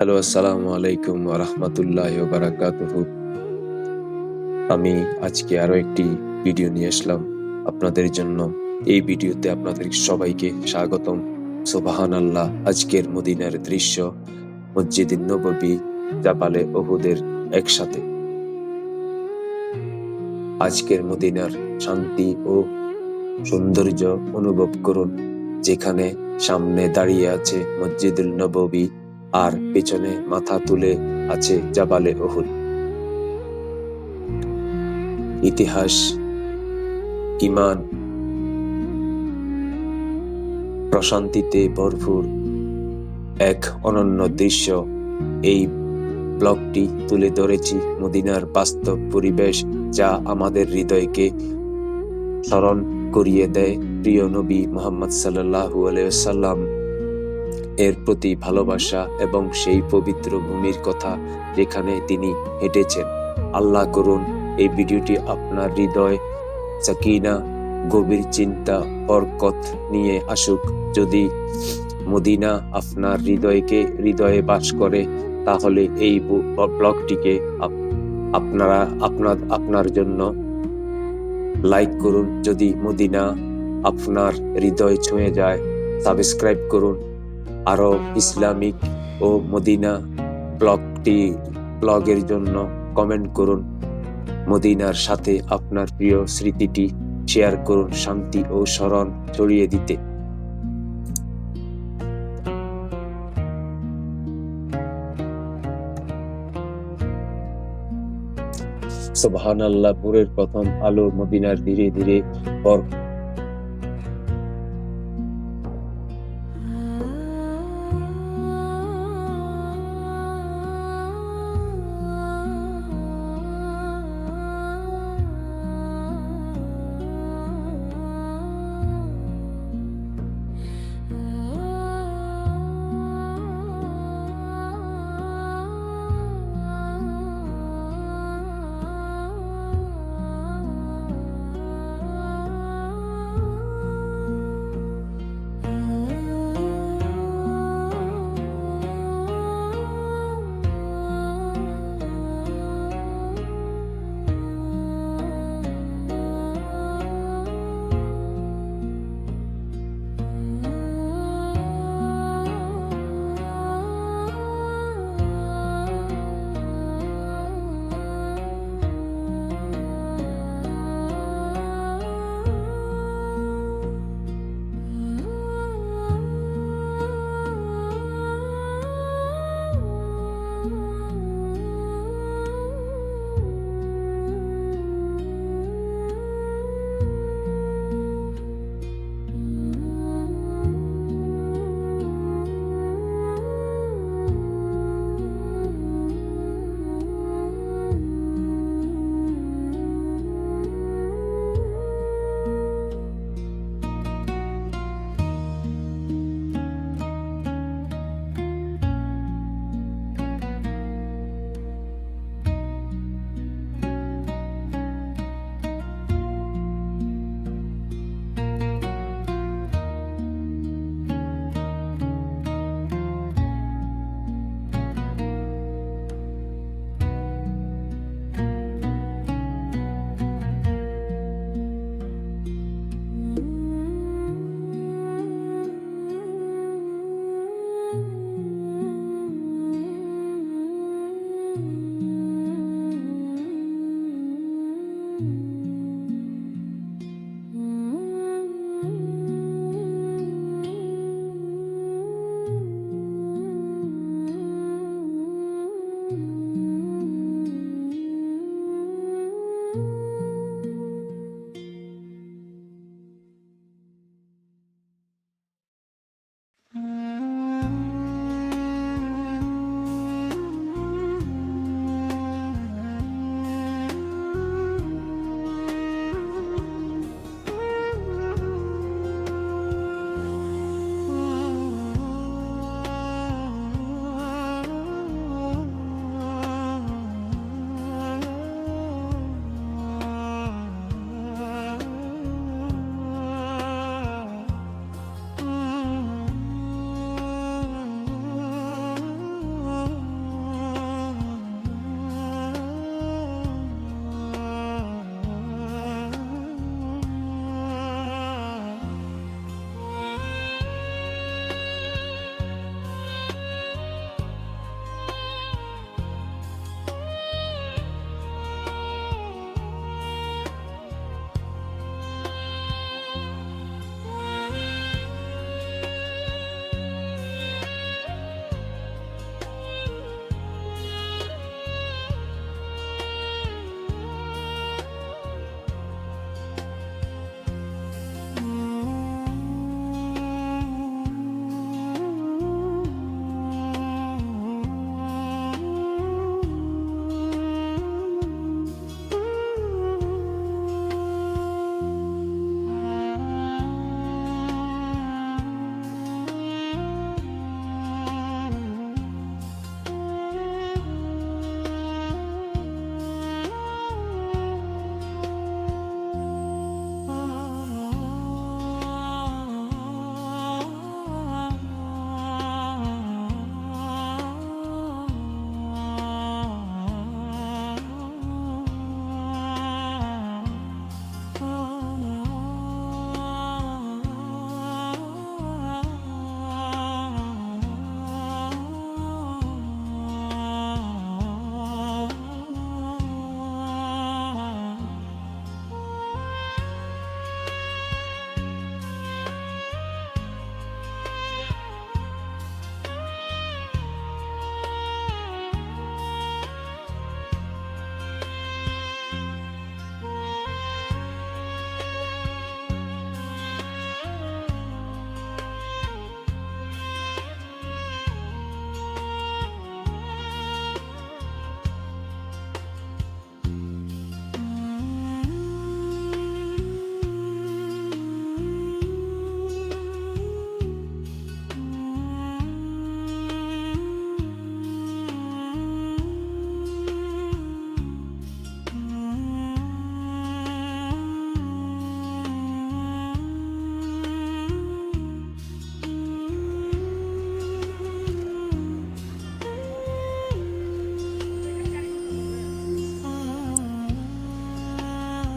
Hello, আসসালামু আলাইকুম ওয়া রাহমাতুল্লাহি ওয়া বারাকাতুহু। আমি আজকে আরো একটি ভিডিও নিয়ে আসলাম আপনাদের জন্য। এই ভিডিওতে আপনাদের সবাইকে স্বাগতম। সুবহানাল্লাহ। আজকের মদিনার দৃশ্য, মসজিদে নববী, জাবালে উহুদের একসাথে। আজকের মদিনার শান্তি ও সৌন্দর্য অনুভব করুন, যেখানে সামনে দাঁড়িয়ে আছে মসজিদুল নববী আর পেছনে মাথা তুলে আছে জাবালে উহুদ। ইতিহাস, ইমান, প্রশান্তিতে ভরপুর এক অনন্য দৃশ্য। এই ব্লগটি তুলে ধরেছি মদিনার বাস্তব পরিবেশ, যা আমাদের হৃদয়কে স্মরণ করিয়ে দেয় প্রিয় নবী মুহাম্মদ সাল্লাল্লাহু আলাইহি ওয়াসাল্লাম এর প্রতি ভালোবাসা এবং সেই পবিত্র ভূমির কথা যেখানে তিনি হেঁটেছেন। আল্লাহ করুন এই ভিডিওটি আপনার হৃদয় সাকিনা, গভীর চিন্তা, বরকত নিয়ে আসুক। যদি মদিনা আপনার হৃদয়ে বাস করে, তাহলে এই ব্লগটিকে আপনার জন্য লাইক করুন। যদি মদিনা আপনার হৃদয় ছুঁয়ে যায়, সাবস্ক্রাইব করুন। আরো ইসলামিক ও মদিনা ব্লগের জন্য কমেন্ট করুন। মদিনার সাথে আপনার প্রিয় স্মৃতিটি শেয়ার করুন, শান্তি ও স্মরণ ছড়িয়ে দিতে। সুবহানাল্লাহ। ভোরের প্রথম আলো মদিনার ধীরে ধীরে ভর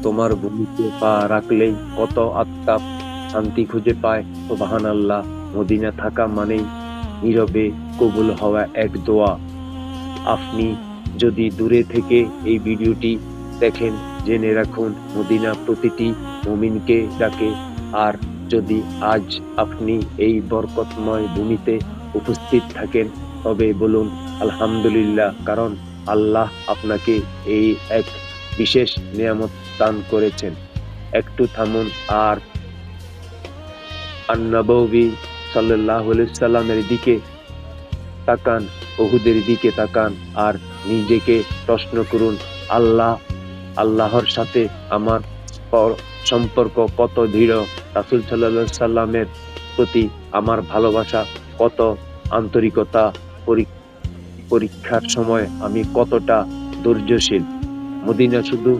তোমার ভূমিতে পা রাখলেই কত আত্মা শান্তি খুঁজে পায়। সুবহানাল্লাহ। মদিনা থাকা মানেই নীরবে কবুল হওয়া এক দোয়া। আপনি যদি দূরে থেকে এই ভিডিওটি দেখেন, জেনে রাখুন মদিনা প্রতিটি মুমিনকে ডাকে। আর যদি আজ আপনি এই বরকতময় ভূমিতে উপস্থিত থাকেন, তবে বলুন আলহামদুলিল্লাহ, কারণ আল্লাহ আপনাকে এই এক বিশেষ নিয়ামত দান করেছেন। একটু থামুন আর আন-নববী সাল্লাল্লাহু আলাইহি সাল্লামের দিকে তাকান, উহুদের দিকে তাকান আর নিজেকে প্রশ্ন করুন, আল্লাহর সাথে আমার সম্পর্ক কত দৃঢ়? রাসূল সাল্লাল্লাহু আলাইহি সাল্লামের প্রতি আমার ভালোবাসা কত আন্তরিকতা? পরীক্ষার সময় আমি কতটা ধৈর্যশীল? মদিনা শুধু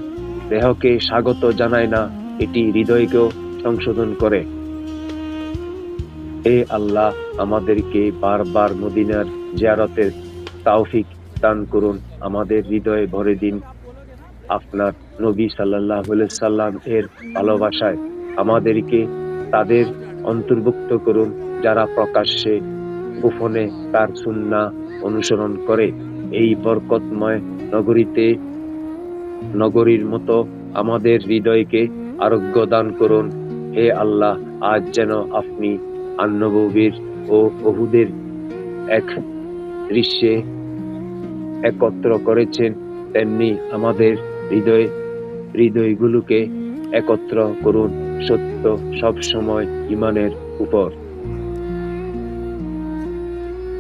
দেহকে স্বাগত জানায় না, এটি হৃদয়কেও সংশোধন করে। হে আল্লাহ, আমাদেরকে বারবার মদিনার জিয়ারতের তৌফিক দান করুন। আমাদের হৃদয়ে ভরে দিন আপনার নবী সাল্লাল্লাহু আলাইহি সাল্লাম এর ভালোবাসায়। আমাদেরকে তাদের অন্তর্ভুক্ত করুন যারা প্রকাশ্যে গোপনে তার সুন্নাহ অনুসরণ করে। এই বরকতময় নগরীর মতো আমাদের হৃদয়কে আরোগ্য দান করুন। হে আল্লাহ, আজ যেন আপনি আন-নববীর ও উহুদের এক দৃশ্যে একত্র করেছেন, তেমনি আমাদের হৃদয়গুলোকে একত্র করুন সত্য সবসময় ঈমানের উপর।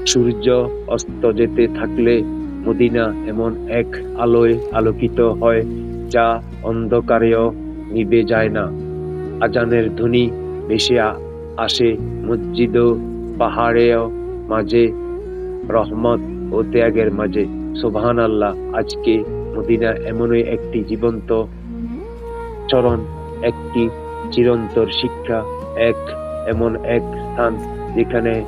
সূর্য অস্ত যেতে থাকলে মদিনা এমন এক আলোয় আলোকিত হয় যা অন্ধকারেও নিভে যায় না। আজানের ধ্বনি ভেসে আসে মসজিদ ও পাহাড়েও মাঝে, রহমত ও ত্যাগের মাঝে। সুবহানাল্লাহ। আজকে মদিনা এমনই একটি জীবন্ত চরণ, একটি চিরন্তর শিক্ষা, এমন এক স্থান যেখানে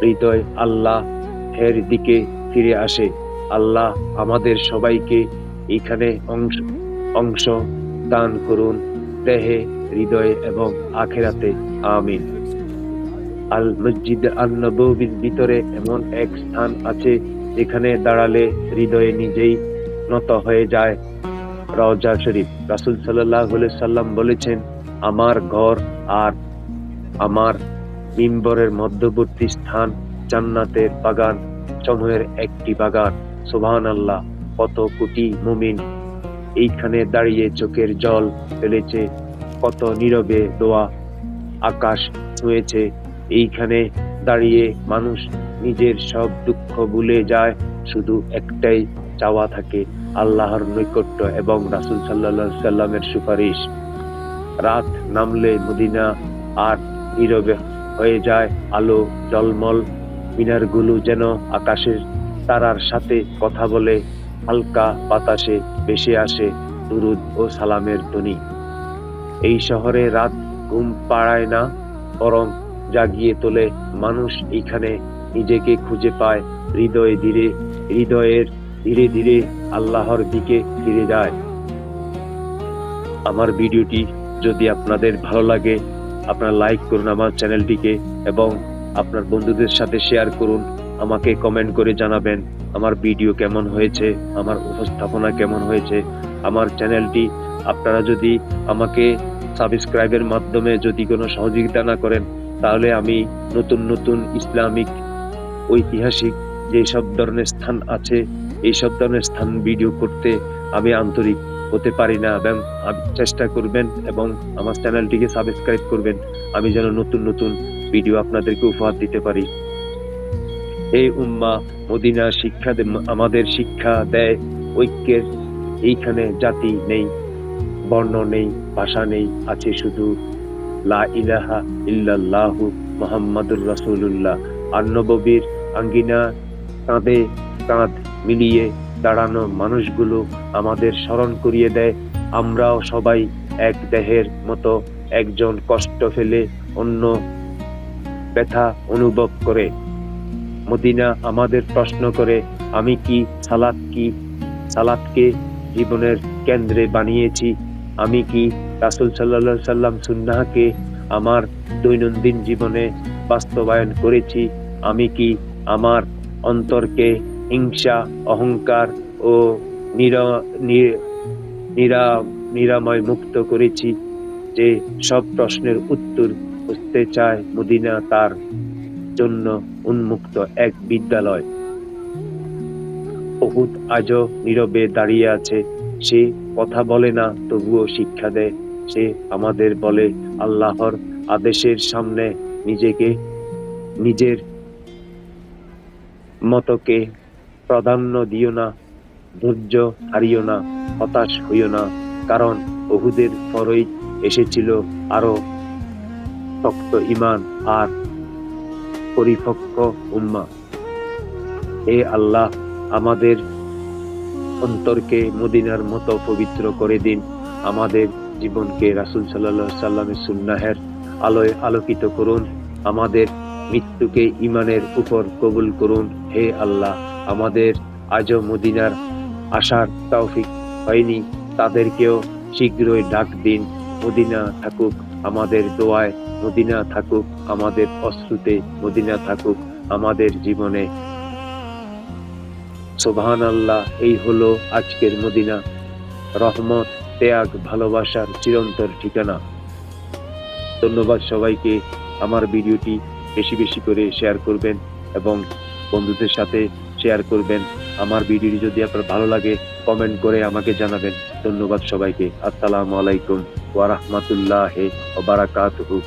হৃদয় আল্লাহের দিকে ফিরে আসে। আল্লাহ আমাদের সবাইকে এখানে অংশ দান করুন, দেহে, হৃদয়ে এবং আখিরাতে। আমিন। আল মসজিদ আন-নববীর ভিতরে এমন এক স্থান আছে যেখানে দাঁড়ালে হৃদয়ে নিজেই নত হয়ে যায়। রওজা শরীফ। রাসূল সাল্লাল্লাহু আলাইহি সাল্লাম বলেছেন, আমার ঘর আর আমার মিম্বরের মধ্যবর্তী স্থান জান্নাতের বাগান সমূহের একটি বাগান। সুবহানাল্লাহ। কত কোটি মুমিন এইখানে দাঁড়িয়ে চোখের জল ফেলেছে, কত নীরবে দোয়া আকাশ ছুঁয়েছে। এইখানে দাঁড়িয়ে মানুষ নিজের সব দুঃখ ভুলে যায়, শুধু একটাই চাওয়া থাকে, আল্লাহর নৈকট্য এবং রাসূল সাল্লাল্লাহু আলাইহি সাল্লামের সুপারিশ। রাত নামলে মদিনা আর নীরবে হয়ে যায়। আলো ঝলমল মিনারগুলো যেন আকাশের তারার সাথে কথা বলে। হালকা বাতাসে ভেসে আসে দুরুদ ও সালামের ধ্বনি। এই শহরে রাত ঘুম পাড়ায় না, বরং জাগিয়ে তোলে। মানুষ এখানে নিজেকে খুঁজে পায়, হৃদয়ের ধীরে ধীরে আল্লাহর দিকে ফিরে যায়। আমার ভিডিওটি যদি আপনাদের ভালো লাগে, আপনারা লাইক করুন আমার চ্যানেলটিকে এবং আপনার বন্ধুদের সাথে শেয়ার করুন। আমাকে কমেন্ট করে জানাবেন আমার ভিডিও কেমন হয়েছে, আমার উপস্থাপনা কেমন হয়েছে। আমার চ্যানেলটি আপনারা যদি আমাকে সাবস্ক্রাইবের মাধ্যমে যদি কোনো সহযোগিতা না করেন, তাহলে আমি নতুন ইসলামিক ঐতিহাসিক যেসব ধরনের স্থান আছে, এইসব ধরনের স্থান ভিডিও করতে আমি আন্তরিক হতে পারি না। এবং চেষ্টা করবেন এবং আমার চ্যানেলটিকে সাবস্ক্রাইব করবেন, আমি যেন নতুন ভিডিও আপনাদেরকে উপহার দিতে পারি। এই উম্মাহ মদিনা আমাদের শিক্ষা দেয় ঐক্যের। এইখানে জাতি নেই, বর্ণ নেই, ভাষা নেই, আছে শুধু লা ইলাহা ইল্লাল্লাহু মুহাম্মাদুর রাসূলুল্লাহ। আন-নববীর আঙ্গিনা কাঁধে কাঁধ মিলিয়ে দাঁড়ানো মানুষগুলো আমাদের স্মরণ করিয়ে দেয়, আমরাও সবাই এক দেহের মতো। একজন কষ্ট ফেলে অন্য ব্যথা অনুভব করে। মদিনা আমাদের প্রশ্ন করে, আমি কি সালাতকে জীবনের কেন্দ্রে বানিয়েছি? আমি কি রাসূল সাল্লাল্লাহু আলাইহি সাল্লাম সুন্নাহকে আমার দৈনন্দিন জীবনে বাস্তবায়ন করেছি? আমি কি আমার অন্তরকে হিংসা, অহংকার ও নিরা নি নিরা নিরাময় মুক্ত করেছি? যে সব প্রশ্নের উত্তর খুঁজতে চায় মদিনা তার জন্য উন্মুক্ত এক বিদ্যালয়। উহুদ আজও নীরবে দাঁড়িয়ে আছে। সে কথা বলে না, তবুও শিক্ষা দেয়। সে আমাদের বলে, আল্লাহর আদেশের সামনে নিজেকে নিজের মতকে প্রাধান্য দিও না, ধৈর্য হারিও না, হতাশ হইও না। কারণ উহুদের পরেই এসেছিল আরো শক্ত ঈমান আর পরিপক্ক উম্মাহ। হে আল্লাহ, আমাদের অন্তরকে মদিনার মতো পবিত্র করে দিন। আমাদের জীবনকে রাসূল সাল্লাল্লাহু আলাইহি সাল্লামের সুন্নাহের আলোয় আলোকিত করুন। আমাদের মৃত্যুকে ঈমানের উপর কবুল করুন। হে আল্লাহ, আমাদের আজও মদিনার আসার তৌফিক হয়নি, তাদেরকেও শীঘ্রই ডাক দিন। মদিনা থাকুক আমাদের দোয়ায়, মদিনা থাকুক আমাদের অশ্রুতে, মদিনা থাকুক আমাদের জীবনে। সুবহানাল্লাহ। এই হলো আজকের মদিনা। রহমত, ত্যাগ, ভালোবাসার চিরন্তর ঠিকানা। ধন্যবাদ সবাইকে। আমার ভিডিওটি বেশি বেশি করে শেয়ার করবেন এবং বন্ধুদের সাথে শেয়ার করবেন। আমার ভিডিওটি যদি আপনার ভালো লাগে কমেন্ট করে আমাকে জানাবেন। ধন্যবাদ সবাইকে। আসসালামু আলাইকুম ওয়া রাহমাতুল্লাহি ওয়া বারাকাতুহু।